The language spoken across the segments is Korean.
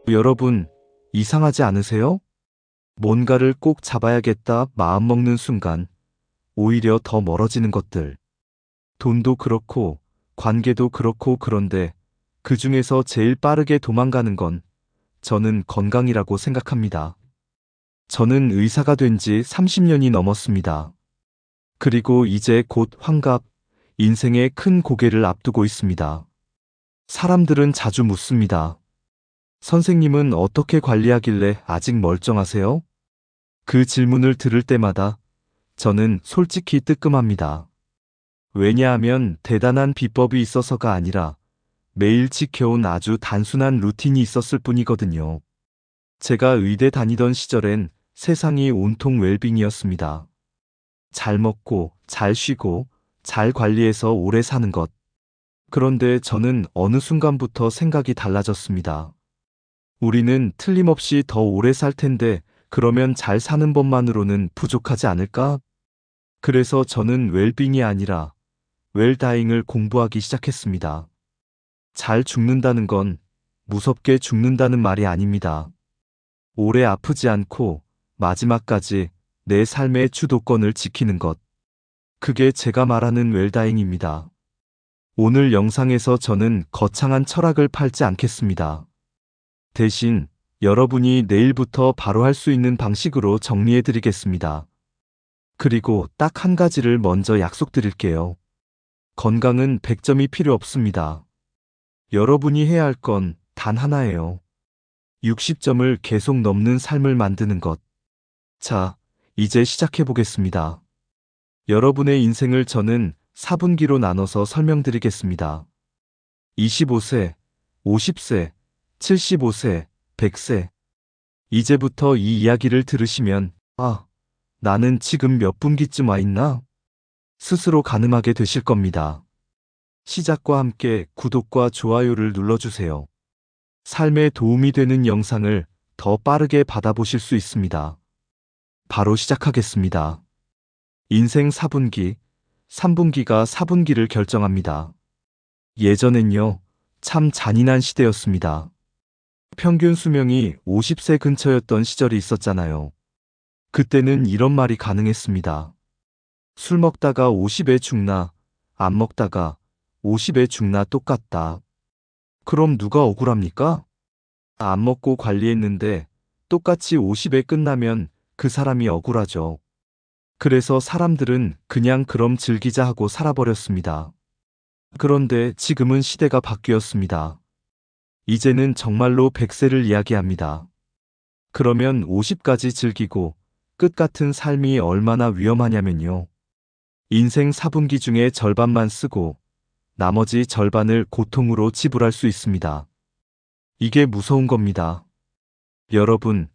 여러분, 이상하지 않으세요? 뭔가를 꼭 잡아야겠다 마음먹는 순간, 오히려 더 멀어지는 것들. 돈도 그렇고, 관계도 그렇고 그런데, 그 중에서 제일 빠르게 도망가는 건 저는 건강이라고 생각합니다. 저는 의사가 된 지 30년이 넘었습니다. 그리고 이제 곧 환갑, 인생의 큰 고개를 앞두고 있습니다. 사람들은 자주 묻습니다. 선생님은 어떻게 관리하길래 아직 멀쩡하세요? 그 질문을 들을 때마다 저는 솔직히 뜨끔합니다. 왜냐하면 대단한 비법이 있어서가 아니라 매일 지켜온 아주 단순한 루틴이 있었을 뿐이거든요. 제가 의대 다니던 시절엔 세상이 온통 웰빙이었습니다. 잘 먹고, 잘 쉬고, 잘 관리해서 오래 사는 것. 그런데 저는 어느 순간부터 생각이 달라졌습니다. 우리는 틀림없이 더 오래 살 텐데, 그러면 잘 사는 법만으로는 부족하지 않을까? 그래서 저는 웰빙이 아니라 웰다잉을 공부하기 시작했습니다. 잘 죽는다는 건 무섭게 죽는다는 말이 아닙니다. 오래 아프지 않고 마지막까지 내 삶의 주도권을 지키는 것. 그게 제가 말하는 웰다잉입니다. 오늘 영상에서 저는 거창한 철학을 팔지 않겠습니다. 대신 여러분이 내일부터 바로 할 수 있는 방식으로 정리해 드리겠습니다. 그리고 딱 한 가지를 먼저 약속드릴게요. 건강은 100점이 필요 없습니다. 여러분이 해야 할 건 단 하나예요. 60점을 계속 넘는 삶을 만드는 것. 자, 이제 시작해 보겠습니다. 여러분의 인생을 저는 4분기로 나눠서 설명드리겠습니다. 25세, 50세, 75세, 100세. 이제부터 이 이야기를 들으시면, 아, 나는 지금 몇 분기쯤 와 있나? 스스로 가늠하게 되실 겁니다. 시작과 함께 구독과 좋아요를 눌러주세요. 삶에 도움이 되는 영상을 더 빠르게 받아보실 수 있습니다. 바로 시작하겠습니다. 인생 4분기, 3분기가 4분기를 결정합니다. 예전엔요, 참 잔인한 시대였습니다. 평균 수명이 50세 근처였던 시절이 있었잖아요. 그때는 이런 말이 가능했습니다. 술 먹다가 50에 죽나, 안 먹다가 50에 죽나 똑같다. 그럼 누가 억울합니까? 안 먹고 관리했는데 똑같이 50에 끝나면 그 사람이 억울하죠. 그래서 사람들은 그냥 그럼 즐기자 하고 살아버렸습니다. 그런데 지금은 시대가 바뀌었습니다. 이제는 정말로 100세를 이야기합니다. 그러면 50까지 즐기고 끝 같은 삶이 얼마나 위험하냐면요. 인생 4분기 중에 절반만 쓰고 나머지 절반을 고통으로 지불할 수 있습니다. 이게 무서운 겁니다. 여러분,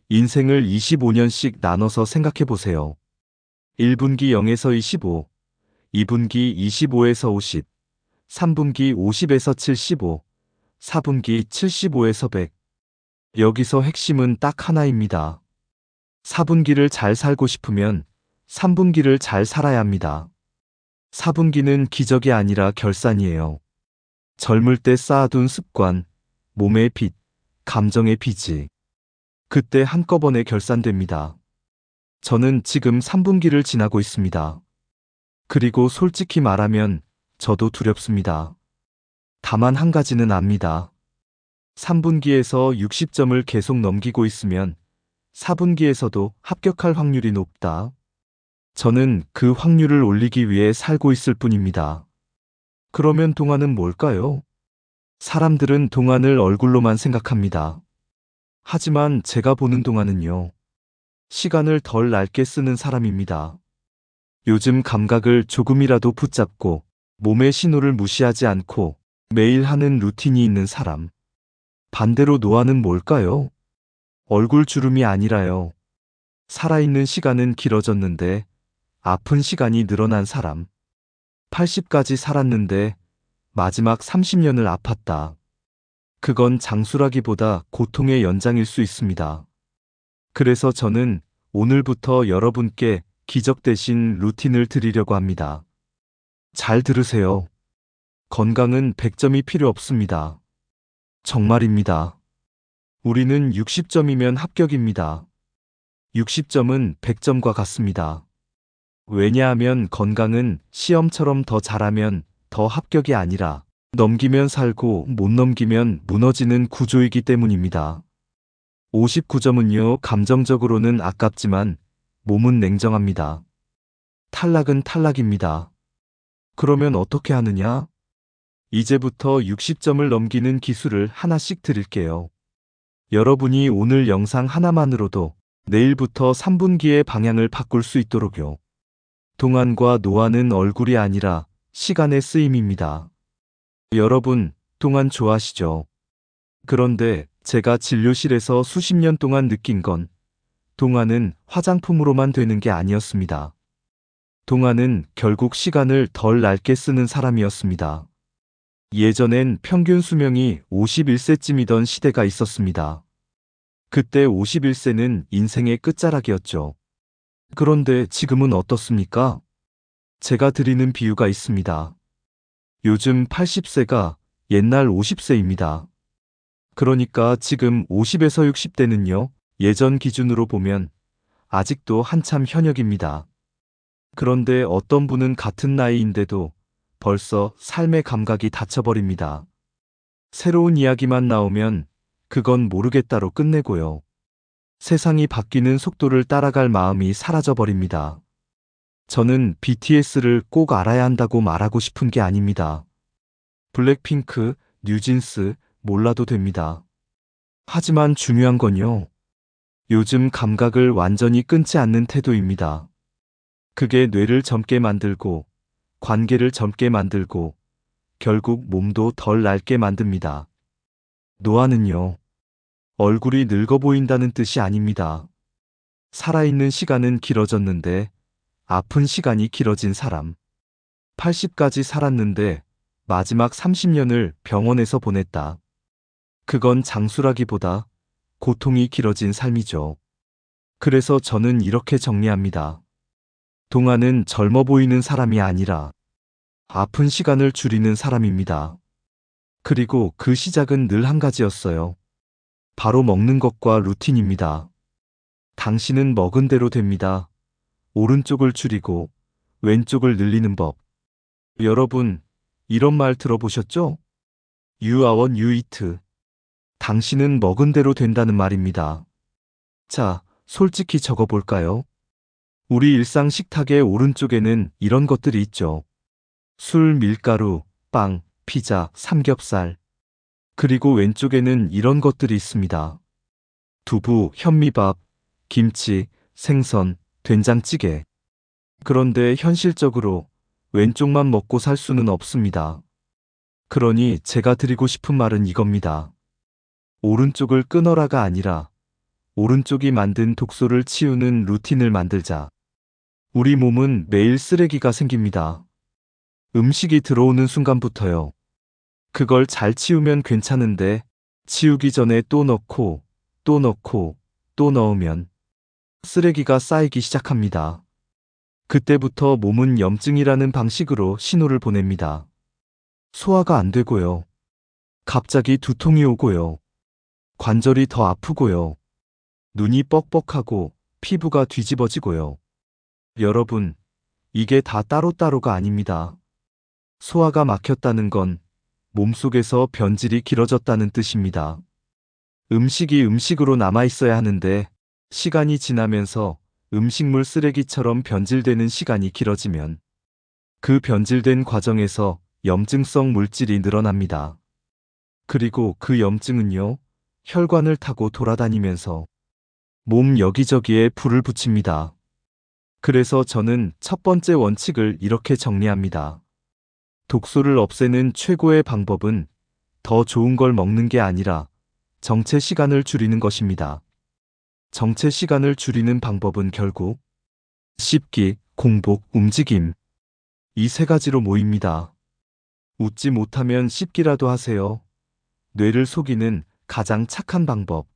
인생을 25년씩 나눠서 생각해 보세요. 1분기 0에서 25, 2분기 25에서 50, 3분기 50에서 75, 4분기 75에서 100. 여기서 핵심은 딱 하나입니다. 4분기를 잘 살고 싶으면 3분기를 잘 살아야 합니다. 4분기는 기적이 아니라 결산이에요. 젊을 때 쌓아둔 습관, 몸의 빚, 감정의 빚이 그때 한꺼번에 결산됩니다. 저는 지금 3분기를 지나고 있습니다. 그리고 솔직히 말하면 저도 두렵습니다. 다만 한 가지는 압니다. 3분기에서 60점을 계속 넘기고 있으면 4분기에서도 합격할 확률이 높다. 저는 그 확률을 올리기 위해 살고 있을 뿐입니다. 그러면 동안은 뭘까요? 사람들은 동안을 얼굴로만 생각합니다. 하지만 제가 보는 동안은요. 시간을 덜 짧게 쓰는 사람입니다. 요즘 감각을 조금이라도 붙잡고 몸의 신호를 무시하지 않고 매일 하는 루틴이 있는 사람. 반대로 노안은 뭘까요? 얼굴 주름이 아니라요. 살아있는 시간은 길어졌는데 아픈 시간이 늘어난 사람. 80까지 살았는데 마지막 30년을 아팠다. 그건 장수라기보다 고통의 연장일 수 있습니다. 그래서 저는 오늘부터 여러분께 기적 대신 루틴을 드리려고 합니다. 잘 들으세요. 건강은 100점이 필요 없습니다. 정말입니다. 우리는 60점이면 합격입니다. 60점은 100점과 같습니다. 왜냐하면 건강은 시험처럼 더 잘하면 더 합격이 아니라 넘기면 살고 못 넘기면 무너지는 구조이기 때문입니다. 59점은요, 감정적으로는 아깝지만 몸은 냉정합니다. 탈락은 탈락입니다. 그러면 어떻게 하느냐? 이제부터 60점을 넘기는 기술을 하나씩 드릴게요. 여러분이 오늘 영상 하나만으로도 내일부터 3분기의 방향을 바꿀 수 있도록요. 동안과 노안은 얼굴이 아니라 시간의 쓰임입니다. 여러분, 동안 좋아하시죠? 그런데 제가 진료실에서 수십 년 동안 느낀 건 동안은 화장품으로만 되는 게 아니었습니다. 동안은 결국 시간을 덜 짧게 쓰는 사람이었습니다. 예전엔 평균 수명이 51세쯤이던 시대가 있었습니다. 그때 51세는 인생의 끝자락이었죠. 그런데 지금은 어떻습니까? 제가 드리는 비유가 있습니다. 요즘 80세가 옛날 50세입니다. 그러니까 지금 50에서 60대는요, 예전 기준으로 보면 아직도 한참 현역입니다. 그런데 어떤 분은 같은 나이인데도 벌써 삶의 감각이 닫혀버립니다. 새로운 이야기만 나오면 그건 모르겠다로 끝내고요. 세상이 바뀌는 속도를 따라갈 마음이 사라져버립니다. 저는 BTS를 꼭 알아야 한다고 말하고 싶은 게 아닙니다. 블랙핑크, 뉴진스 몰라도 됩니다. 하지만 중요한 건요, 요즘 감각을 완전히 끊지 않는 태도입니다. 그게 뇌를 젊게 만들고 관계를 젊게 만들고 결국 몸도 덜 낡게 만듭니다. 노안은요, 얼굴이 늙어 보인다는 뜻이 아닙니다. 살아있는 시간은 길어졌는데 아픈 시간이 길어진 사람. 80까지 살았는데 마지막 30년을 병원에서 보냈다. 그건 장수라기보다 고통이 길어진 삶이죠. 그래서 저는 이렇게 정리합니다. 동안은 젊어 보이는 사람이 아니라 아픈 시간을 줄이는 사람입니다. 그리고 그 시작은 늘 한 가지였어요. 바로 먹는 것과 루틴입니다. 당신은 먹은 대로 됩니다. 오른쪽을 줄이고 왼쪽을 늘리는 법. 여러분, 이런 말 들어보셨죠? You are what you eat. 당신은 먹은 대로 된다는 말입니다. 자, 솔직히 적어볼까요? 우리 일상 식탁의 오른쪽에는 이런 것들이 있죠. 술, 밀가루, 빵, 피자, 삼겹살. 그리고 왼쪽에는 이런 것들이 있습니다. 두부, 현미밥, 김치, 생선, 된장찌개. 그런데 현실적으로 왼쪽만 먹고 살 수는 없습니다. 그러니 제가 드리고 싶은 말은 이겁니다. 오른쪽을 끊어라가 아니라 오른쪽이 만든 독소를 치우는 루틴을 만들자. 우리 몸은 매일 쓰레기가 생깁니다. 음식이 들어오는 순간부터요. 그걸 잘 치우면 괜찮은데 치우기 전에 또 넣고 또 넣고 또 넣으면 쓰레기가 쌓이기 시작합니다. 그때부터 몸은 염증이라는 방식으로 신호를 보냅니다. 소화가 안 되고요. 갑자기 두통이 오고요. 관절이 더 아프고요. 눈이 뻑뻑하고 피부가 뒤집어지고요. 여러분, 이게 다 따로따로가 아닙니다. 소화가 막혔다는 건 몸속에서 변질이 길어졌다는 뜻입니다. 음식이 음식으로 남아있어야 하는데 시간이 지나면서 음식물 쓰레기처럼 변질되는 시간이 길어지면 그 변질된 과정에서 염증성 물질이 늘어납니다. 그리고 그 염증은요, 혈관을 타고 돌아다니면서 몸 여기저기에 불을 붙입니다. 그래서 저는 첫 번째 원칙을 이렇게 정리합니다. 독소를 없애는 최고의 방법은 더 좋은 걸 먹는 게 아니라 정체 시간을 줄이는 것입니다. 정체 시간을 줄이는 방법은 결국 씹기, 공복, 움직임. 이 세 가지로 모입니다. 웃지 못하면 씹기라도 하세요. 뇌를 속이는 가장 착한 방법.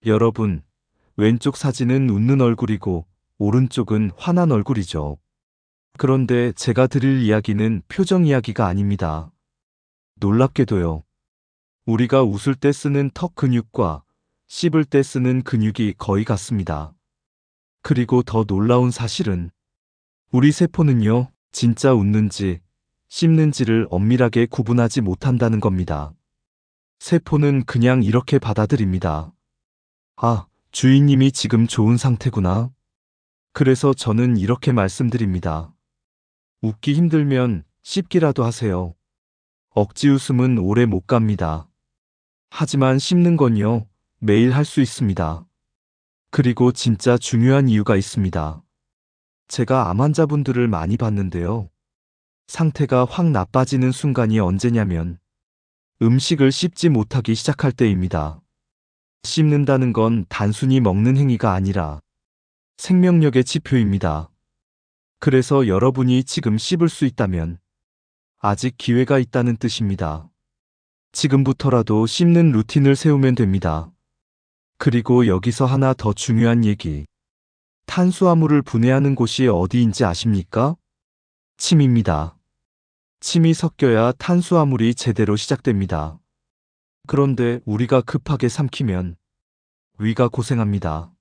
여러분, 왼쪽 사진은 웃는 얼굴이고 오른쪽은 화난 얼굴이죠. 그런데 제가 드릴 이야기는 표정 이야기가 아닙니다. 놀랍게도요. 우리가 웃을 때 쓰는 턱 근육과 씹을 때 쓰는 근육이 거의 같습니다. 그리고 더 놀라운 사실은 우리 세포는요, 진짜 웃는지 씹는지를 엄밀하게 구분하지 못한다는 겁니다. 세포는 그냥 이렇게 받아들입니다. 아, 주인님이 지금 좋은 상태구나. 그래서 저는 이렇게 말씀드립니다. 웃기 힘들면 씹기라도 하세요. 억지 웃음은 오래 못 갑니다. 하지만 씹는 건요, 매일 할 수 있습니다. 그리고 진짜 중요한 이유가 있습니다. 제가 암 환자분들을 많이 봤는데요. 상태가 확 나빠지는 순간이 언제냐면 음식을 씹지 못하기 시작할 때입니다. 씹는다는 건 단순히 먹는 행위가 아니라 생명력의 지표입니다. 그래서 여러분이 지금 씹을 수 있다면 아직 기회가 있다는 뜻입니다. 지금부터라도 씹는 루틴을 세우면 됩니다. 그리고 여기서 하나 더 중요한 얘기. 탄수화물을 분해하는 곳이 어디인지 아십니까? 침입니다. 침이 섞여야 탄수화물이 제대로 시작됩니다. 그런데 우리가 급하게 삼키면 위가 고생합니다.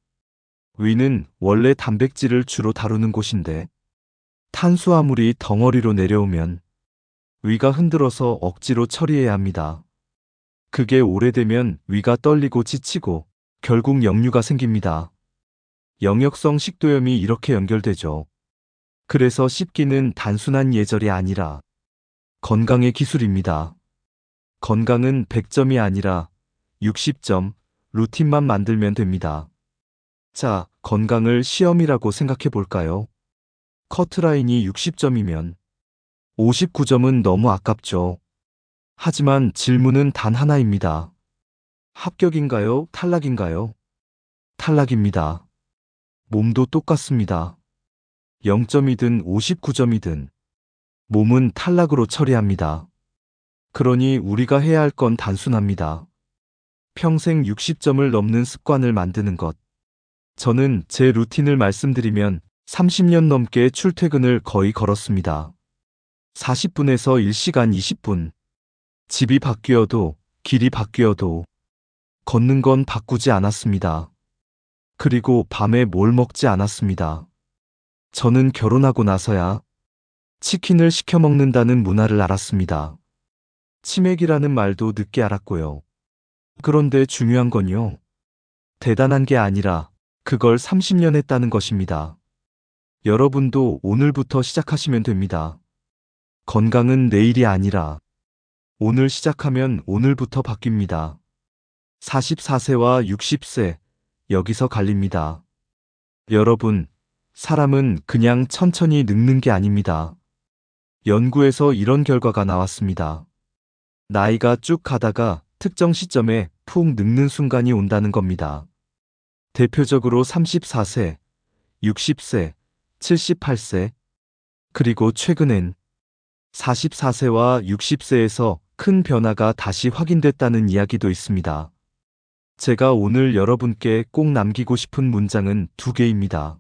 위는 원래 단백질을 주로 다루는 곳인데 탄수화물이 덩어리로 내려오면 위가 흔들어서 억지로 처리해야 합니다. 그게 오래되면 위가 떨리고 지치고 결국 역류가 생깁니다. 영역성 식도염이 이렇게 연결되죠. 그래서 씹기는 단순한 예절이 아니라 건강의 기술입니다. 건강은 100점이 아니라 60점, 루틴만 만들면 됩니다. 자, 건강을 시험이라고 생각해 볼까요? 커트라인이 60점이면 59점은 너무 아깝죠. 하지만 질문은 단 하나입니다. 합격인가요? 탈락인가요? 탈락입니다. 몸도 똑같습니다. 0점이든 59점이든 몸은 탈락으로 처리합니다. 그러니 우리가 해야 할 건 단순합니다. 평생 60점을 넘는 습관을 만드는 것. 저는 제 루틴을 말씀드리면 30년 넘게 출퇴근을 거의 걸었습니다. 40분에서 1시간 20분. 집이 바뀌어도 길이 바뀌어도 걷는 건 바꾸지 않았습니다. 그리고 밤에 뭘 먹지 않았습니다. 저는 결혼하고 나서야 치킨을 시켜 먹는다는 문화를 알았습니다. 치맥이라는 말도 늦게 알았고요. 그런데 중요한 건요. 대단한 게 아니라 그걸 30년 했다는 것입니다. 여러분도 오늘부터 시작하시면 됩니다. 건강은 내일이 아니라 오늘 시작하면 오늘부터 바뀝니다. 44세와 60세, 여기서 갈립니다. 여러분, 사람은 그냥 천천히 늙는 게 아닙니다. 연구에서 이런 결과가 나왔습니다. 나이가 쭉 가다가 특정 시점에 푹 늙는 순간이 온다는 겁니다. 대표적으로 34세, 60세, 78세, 그리고 최근엔 44세와 60세에서 큰 변화가 다시 확인됐다는 이야기도 있습니다. 제가 오늘 여러분께 꼭 남기고 싶은 문장은 두 개입니다.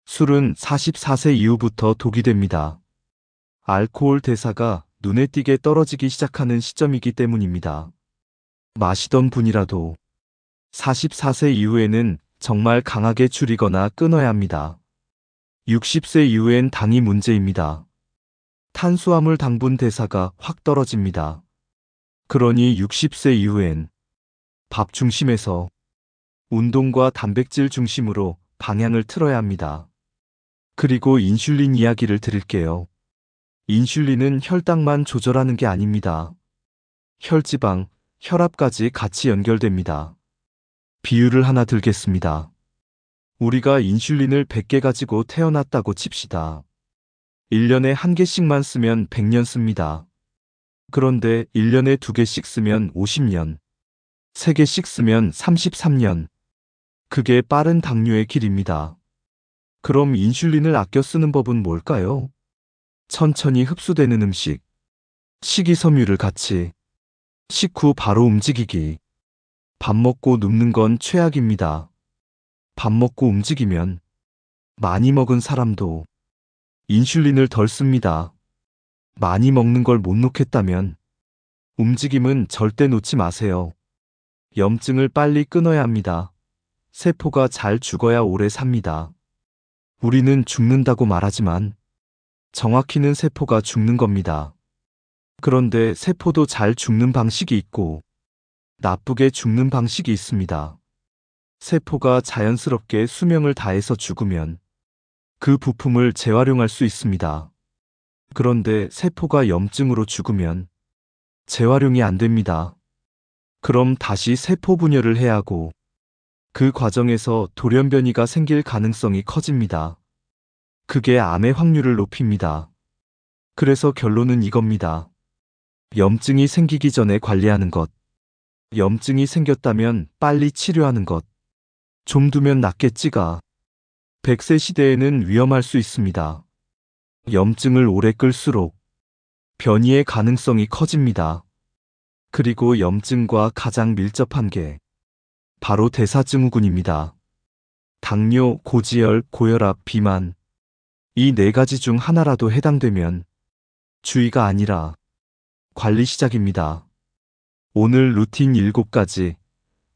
술은 44세 이후부터 독이 됩니다. 알코올 대사가 눈에 띄게 떨어지기 시작하는 시점이기 때문입니다. 마시던 분이라도 44세 이후에는 정말 강하게 줄이거나 끊어야 합니다. 60세 이후엔 당이 문제입니다. 탄수화물 당분 대사가 확 떨어집니다. 그러니 60세 이후엔 밥 중심에서 운동과 단백질 중심으로 방향을 틀어야 합니다. 그리고 인슐린 이야기를 드릴게요. 인슐린은 혈당만 조절하는 게 아닙니다. 혈지방, 혈압까지 같이 연결됩니다. 비유를 하나 들겠습니다. 우리가 인슐린을 100개 가지고 태어났다고 칩시다. 1년에 1개씩만 쓰면 100년 씁니다. 그런데 1년에 2개씩 쓰면 50년, 3개씩 쓰면 33년. 그게 빠른 당뇨의 길입니다. 그럼 인슐린을 아껴 쓰는 법은 뭘까요? 천천히 흡수되는 음식, 식이섬유를 같이, 식후 바로 움직이기. 밥 먹고 눕는 건 최악입니다. 밥 먹고 움직이면 많이 먹은 사람도 인슐린을 덜 씁니다. 많이 먹는 걸 못 놓겠다면 움직임은 절대 놓지 마세요. 염증을 빨리 끊어야 합니다. 세포가 잘 죽어야 오래 삽니다. 우리는 죽는다고 말하지만 정확히는 세포가 죽는 겁니다. 그런데 세포도 잘 죽는 방식이 있고 나쁘게 죽는 방식이 있습니다. 세포가 자연스럽게 수명을 다해서 죽으면 그 부품을 재활용할 수 있습니다. 그런데 세포가 염증으로 죽으면 재활용이 안 됩니다. 그럼 다시 세포 분열을 해야 하고 그 과정에서 돌연변이가 생길 가능성이 커집니다. 그게 암의 확률을 높입니다. 그래서 결론은 이겁니다. 염증이 생기기 전에 관리하는 것. 염증이 생겼다면 빨리 치료하는 것. 좀 두면 낫겠지가. 100세 시대에는 위험할 수 있습니다. 염증을 오래 끌수록 변이의 가능성이 커집니다. 그리고 염증과 가장 밀접한 게 바로 대사증후군입니다. 당뇨, 고지혈, 고혈압, 비만. 이 네 가지 중 하나라도 해당되면 주의가 아니라 관리 시작입니다. 오늘 루틴 7가지.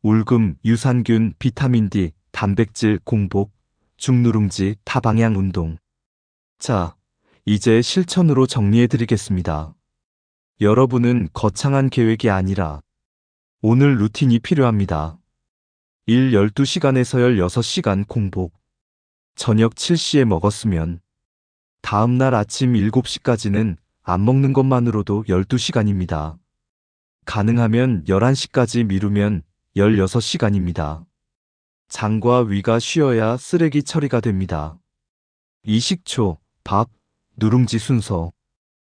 울금, 유산균, 비타민 D, 단백질, 공복, 중누룽지, 다방향 운동. 자, 이제 실천으로 정리해드리겠습니다. 여러분은 거창한 계획이 아니라 오늘 루틴이 필요합니다. 일 12시간에서 16시간 공복. 저녁 7시에 먹었으면 다음날 아침 7시까지는 안 먹는 것만으로도 12시간입니다. 가능하면 11시까지 미루면 16시간입니다. 장과 위가 쉬어야 쓰레기 처리가 됩니다. 이 식초, 밥, 누룽지 순서.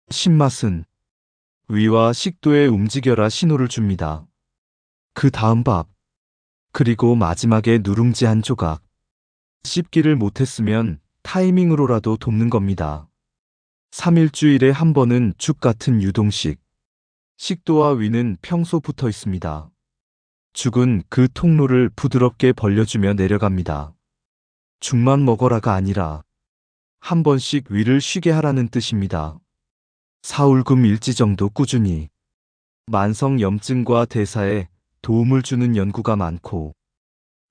신맛은 위와 식도에 움직여라 신호를 줍니다. 그 다음 밥. 그리고 마지막에 누룽지 한 조각. 씹기를 못했으면 타이밍으로라도 돕는 겁니다. 3일주일에 한 번은 죽 같은 유동식. 식도와 위는 평소 붙어 있습니다. 죽은 그 통로를 부드럽게 벌려주며 내려갑니다. 죽만 먹어라가 아니라 한 번씩 위를 쉬게 하라는 뜻입니다. 사울금 일지 정도 꾸준히. 만성 염증과 대사에 도움을 주는 연구가 많고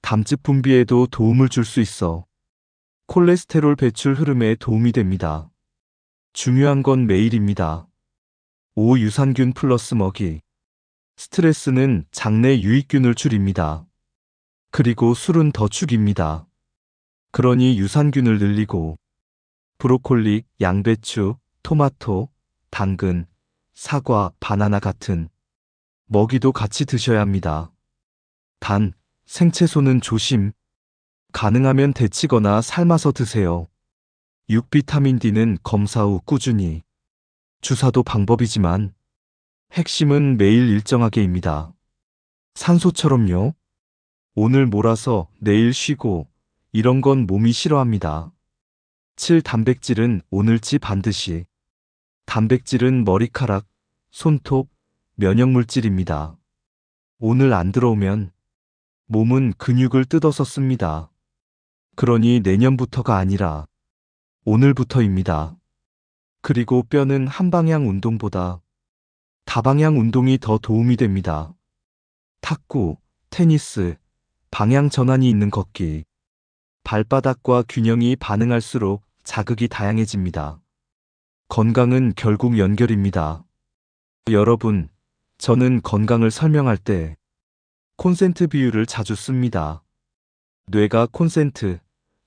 담즙 분비에도 도움을 줄 수 있어 콜레스테롤 배출 흐름에 도움이 됩니다. 중요한 건 매일입니다. 5. 유산균 플러스 먹이. 스트레스는 장내 유익균을 줄입니다. 그리고 술은 더 죽입니다. 그러니 유산균을 늘리고 브로콜리, 양배추, 토마토, 당근, 사과, 바나나 같은 먹이도 같이 드셔야 합니다. 단, 생채소는 조심. 가능하면 데치거나 삶아서 드세요. 6. 비타민 D는 검사 후 꾸준히. 주사도 방법이지만 핵심은 매일 일정하게입니다. 산소처럼요. 오늘 몰아서 내일 쉬고 이런 건 몸이 싫어합니다. 7. 단백질은 오늘치 반드시. 단백질은 머리카락, 손톱, 면역물질입니다. 오늘 안 들어오면 몸은 근육을 뜯어서 씁니다. 그러니 내년부터가 아니라 오늘부터입니다. 그리고 뼈는 한방향 운동보다 다방향 운동이 더 도움이 됩니다. 탁구, 테니스, 방향 전환이 있는 걷기. 발바닥과 균형이 반응할수록 자극이 다양해집니다. 건강은 결국 연결입니다. 여러분, 저는 건강을 설명할 때 콘센트 비유를 자주 씁니다. 뇌가 콘센트,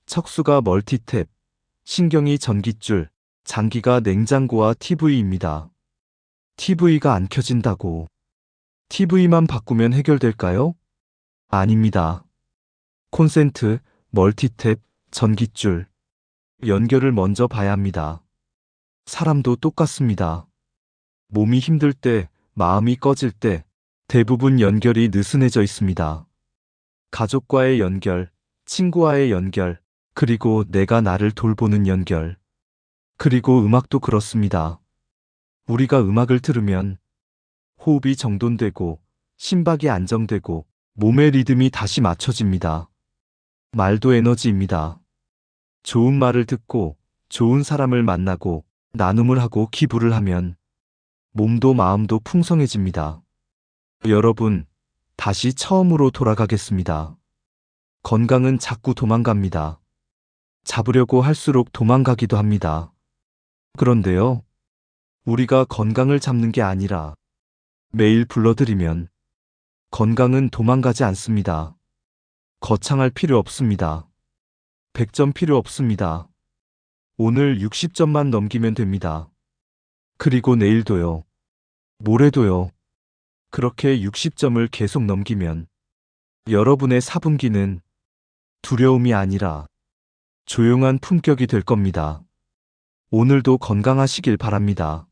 척수가 멀티탭, 신경이 전깃줄, 장기가 냉장고와 TV입니다. TV가 안 켜진다고 TV만 바꾸면 해결될까요? 아닙니다. 콘센트, 멀티탭, 전깃줄. 연결을 먼저 봐야 합니다. 사람도 똑같습니다. 몸이 힘들 때, 마음이 꺼질 때 대부분 연결이 느슨해져 있습니다. 가족과의 연결, 친구와의 연결, 그리고 내가 나를 돌보는 연결. 그리고 음악도 그렇습니다. 우리가 음악을 들으면 호흡이 정돈되고 심박이 안정되고 몸의 리듬이 다시 맞춰집니다. 말도 에너지입니다. 좋은 말을 듣고 좋은 사람을 만나고 나눔을 하고 기부를 하면 몸도 마음도 풍성해집니다. 여러분, 다시 처음으로 돌아가겠습니다. 건강은 자꾸 도망갑니다. 잡으려고 할수록 도망가기도 합니다. 그런데요, 우리가 건강을 잡는 게 아니라 매일 불러들이면 건강은 도망가지 않습니다. 거창할 필요 없습니다. 100점 필요 없습니다. 오늘 60점만 넘기면 됩니다. 그리고 내일도요. 모레도요. 그렇게 60점을 계속 넘기면 여러분의 4분기는 두려움이 아니라 조용한 품격이 될 겁니다. 오늘도 건강하시길 바랍니다.